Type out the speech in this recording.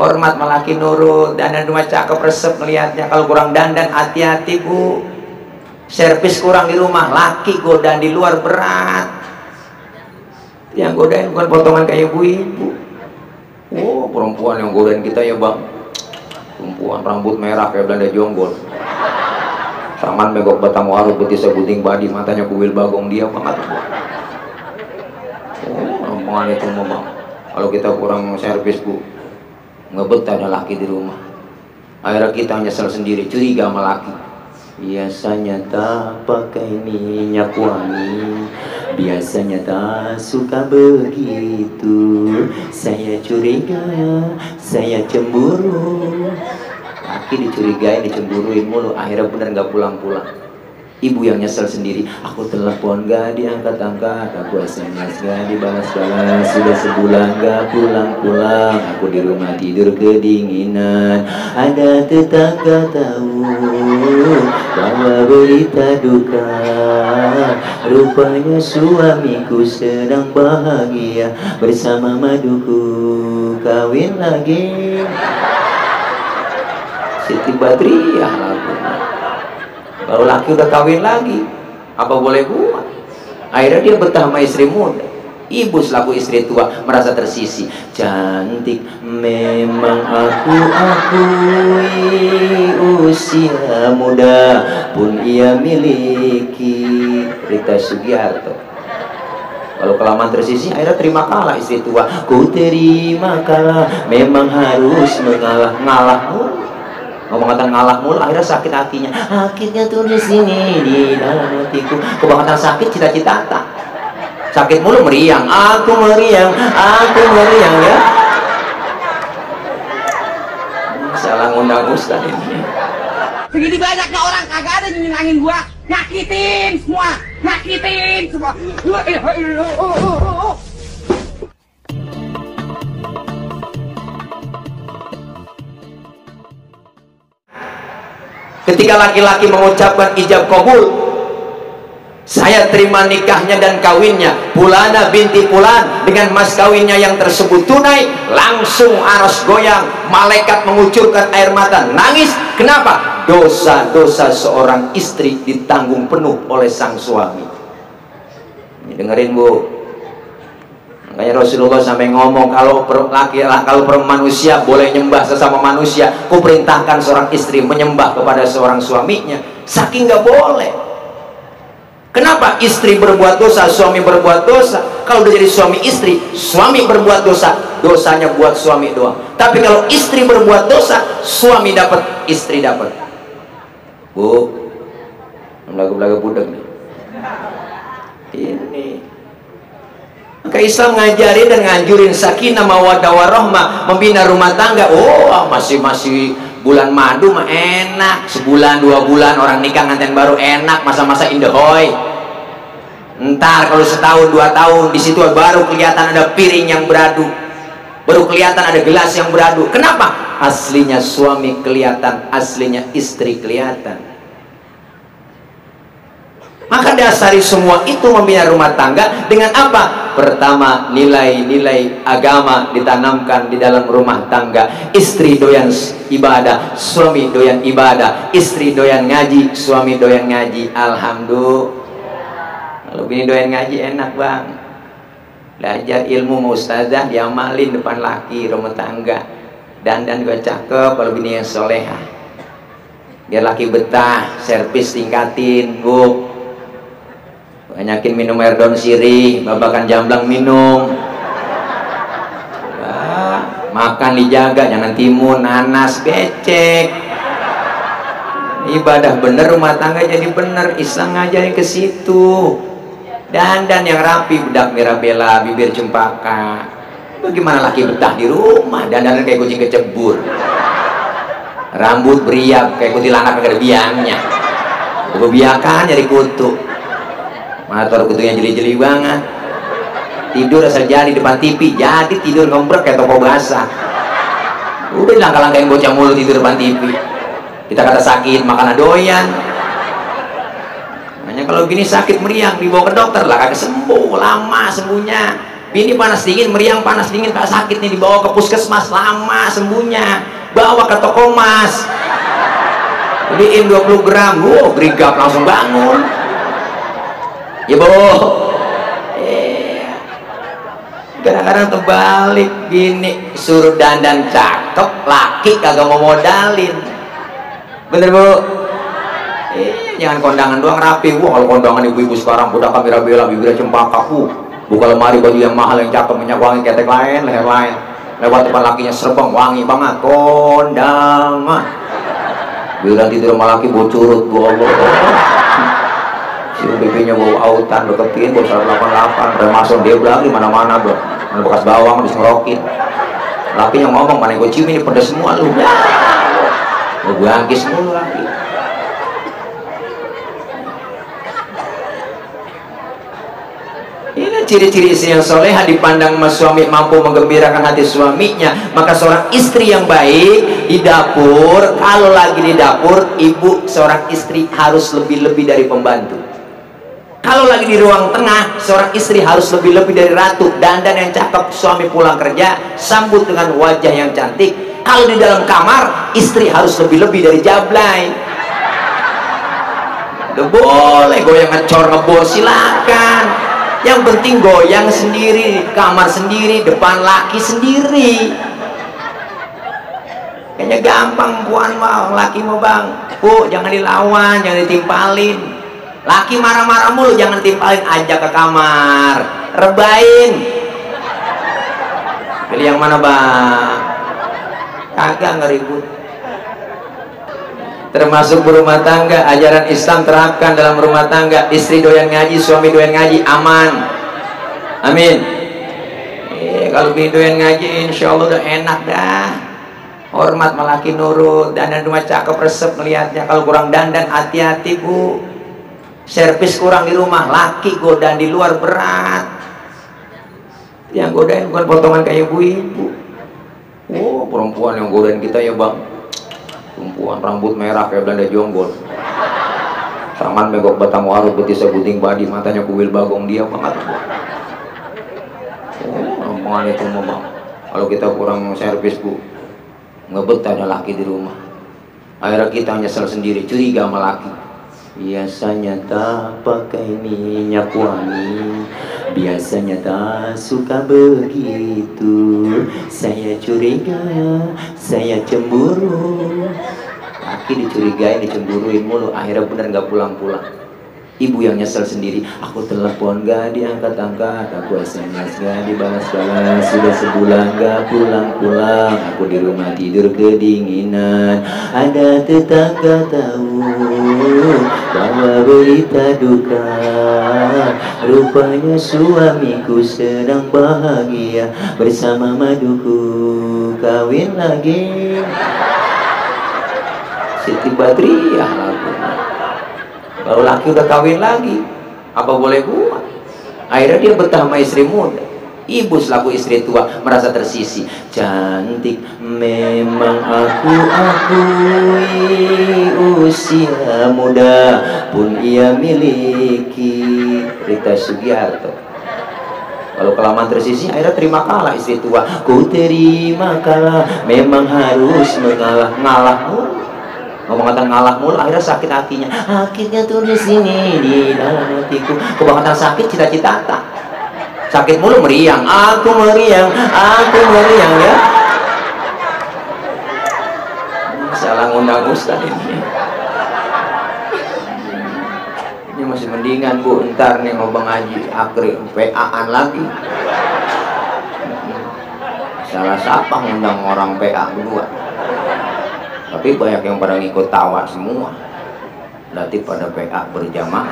hormat malaki nurut, dandan cuma cakep resep melihatnya. Kalau kurang dandan hati-hati bu, servis kurang di rumah, laki godaan di luar berat. Yang godain bukan potongan kayak ibu-ibu. Oh perempuan yang godain kita ya bang, perempuan rambut merah kayak Belanda jonggol, tangan megok batang waru, betisnya puting padi, matanya kuil bagong, dia banget. Oh perempuan itu memang kalau kita kurang servis bu, nggak betah ada laki di rumah. Akhirnya kita nyesel sendiri, curiga sama laki. Biasanya tak pakai minyak wangi, biasanya tak suka begitu. Saya curiga, saya cemburu. Laki dicurigai, dicemburuin mulu, akhirnya bener nggak pulang-pulang. Ibu yang nyesel sendiri, aku telepon gak diangkat-angkat, aku SMS gak dibalas-balas, sudah sebulan gak pulang-pulang, aku di rumah tidur kedinginan. Ada tetangga tahu bahwa berita duka, rupanya suamiku sedang bahagia bersama maduku, kawin lagi. Siti Badriah lagunya. Kalau laki udah kawin lagi, apa boleh buat? Akhirnya dia betah sama istri muda. Ibu selaku istri tua merasa tersisih. Cantik memang aku akui, usia muda pun ia miliki. Rita Sugiarto. Kalau kelamaan tersisih, akhirnya terima kalah istri tua. Ku terima kalah, memang harus ngalah. Ngomong-ngomong ngalah mulu, akhirnya sakit hatinya. Akhirnya tulis ini di dalam hatiku. Kebangetan sakit cita-cita tak. Sakit mulu meriang, aku meriang ya. Salah ngundang ustaz ini. Segini banyaknya orang kagak ada nyenangin gua, nyakitin semua. Ketika laki-laki mengucapkan ijab kabul, saya terima nikahnya dan kawinnya Fulana binti Fulan, dengan mas kawinnya yang tersebut tunai, langsung aras goyang, malaikat mengucurkan air mata, nangis. Kenapa? Dosa-dosa seorang istri ditanggung penuh oleh sang suami. Ini dengerin bu, makanya Rasulullah sampai ngomong, kalau manusia boleh nyembah sesama manusia, ku perintahkan seorang istri menyembah kepada seorang suaminya. Saking nggak boleh. Kenapa? Istri berbuat dosa, suami berbuat dosa. Kalau udah jadi suami istri, suami berbuat dosa, dosanya buat suami doang. Tapi kalau istri berbuat dosa, suami dapat, istri dapat. Bu, lagu-lagu budak nih. Ini maka Islam ngajarin dan nganjurin sakinah mawaddah warahmah, membina rumah tangga. Oh masih bulan madu mah enak, sebulan 2 bulan orang nikah nganten baru enak, masa-masa indahoy. Ntar kalau setahun 2 tahun di situ baru kelihatan ada piring yang beradu, baru kelihatan ada gelas yang beradu. Kenapa? Aslinya suami kelihatan, aslinya istri kelihatan. Maka dasari semua itu membina rumah tangga dengan apa? Pertama, nilai-nilai agama ditanamkan di dalam rumah tangga. Istri doyan ibadah, suami doyan ibadah. Istri doyan ngaji, suami doyan ngaji. Alhamdulillah. Kalau bini doyan ngaji enak bang. Belajar ilmu sama ustazah, diamalin depan laki rumah tangga. Dandan juga cakep kalau bini yang solehah. Biar laki betah, servis tingkatin bu. Banyakin minum air daun sirih, babakan jamblang minum. Makan dijaga, jangan timun, nanas, becek. Ibadah bener, rumah tangga jadi bener. Islam ngajarin ke situ. Dandan yang rapi, bedak mirabella, bibir cempaka. Bagaimana laki betah di rumah? Dandan kayak kucing kecebur. Rambut beriak kayak kuntilanak gak ada biangnya. Kebiakan jadi kutu. Motor kutunya jeli-jeli banget. Tidur asal jadi depan TV, jadi tidur ngombrek kayak toko basah. Udah langkah-langkahin bocah mulu tidur depan TV. Kita kata sakit, makan doyan. Makanya kalau gini sakit meriang dibawa ke dokter lah, kagak sembuh, lama sembuhnya. Bini panas dingin, meriang panas dingin, tak sakit nih, dibawa ke puskesmas, lama sembuhnya. Bawa ke toko emas, beliin 20 gram, gerigap langsung bangun. Ya bu, kadang-kadang terbalik, bini suruh dandan cakep, laki kagak mau modalin. Bener bu? Jangan kondangan doang rapi. Kalau kondangan ibu-ibu sekarang udah kamera bela, bibirnya cempaka, buka lemari baju yang mahal, yang cakep, minyak wangi, ketek lain, leher lain, lewat depan lakinya serbang wangi banget, kondangan. Bila tidur sama laki bau curut, bau Allah, si bibinya bau autan, deketin bau 188, remasong dia bilang di mana-mana bro, mana bekas bawang habis ngerokin. Lakinya ngomong, mana gue cium ini pedes semua lu, ya gue angkis mulu laki. Ini ciri-ciri istri yang soleha, dipandang mas suami mampu menggembirakan hati suaminya. Maka seorang istri yang baik di dapur, kalau lagi di dapur, ibu seorang istri harus lebih-lebih dari pembantu. Kalau lagi di ruang tengah, seorang istri harus lebih-lebih dari ratu. Dandan yang cakep, suami pulang kerja sambut dengan wajah yang cantik. Kalau di dalam kamar, istri harus lebih-lebih dari jablay. Udah boleh goyang ngecor ngebor silakan. Yang penting goyang sendiri, kamar sendiri, depan laki sendiri. Kayaknya gampang puan mau, laki mau bang, bu jangan dilawan, jangan ditimpalin. Laki marah-marah mulu, jangan ditimpalin, ajak ke kamar, rebain. Pilih yang mana bang? Kagak ngeribut. Termasuk berumah tangga, ajaran Islam terapkan dalam rumah tangga. Istri doyan ngaji, suami doyan ngaji, aman. Amin. Kalau bini doyan ngaji, insya Allah udah enak dah. Hormat melaki nurut, dandan rumah cakep resep melihatnya. Kalau kurang dandan, hati-hati bu. Servis kurang di rumah, laki godain di luar berat. Yang godain bukan potongan kayak ibu-ibu. Oh perempuan yang godain kita ya bang. Perempuan rambut merah kayak Belanda jonggol, tangan megok batang warut, betisnya puting padi, matanya kuil bagong, dia banget. Perempuan itu mau bang. Kalau kita kurang servis bu, ngebet ada laki di rumah. Akhirnya kita nyesel sendiri, curiga sama laki. Biasanya tak pakai minyak wangi, biasanya tak suka begitu. Saya curiga, saya cemburu. Laki dicurigain, dicemburuin mulu, akhirnya bener gak pulang-pulang. Ibu yang nyesel sendiri, aku telepon gak diangkat-angkat, aku SMS gak dibalas-balas, sudah sebulan gak pulang-pulang, aku di rumah tidur kedinginan. Ada tetangga tahu bahwa berita duka, rupanya suamiku sedang bahagia bersama maduku, kawin lagi. Siti Badriah lagunya. Kalau laki udah kawin lagi, apa boleh buat? Akhirnya dia betah sama istri muda. Ibu selaku istri tua merasa tersisi. Cantik memang aku akui, usia muda pun ia miliki. Rita Sugiarto. Kalau kelamaan tersisi, akhirnya terima kalah istri tua. Ku terima kalah, memang harus mengalah. Ngalah ngomong-ngomong ngalah mulu, akhirnya sakit hatinya. Akhirnya tuh di sini di dalam hatiku. Kebangetan sakit cita-cita tak. Sakit mulu meriang, aku meriang ya. Salah ngundang ustaz ini. Ini masih mendingan bu, ntar nih mau Bang Haji akhir PA-an lagi. Salah siapa ngundang orang PA berdua. Tapi banyak yang pada ngikut tawa semua. Berarti pada PA berjamaah.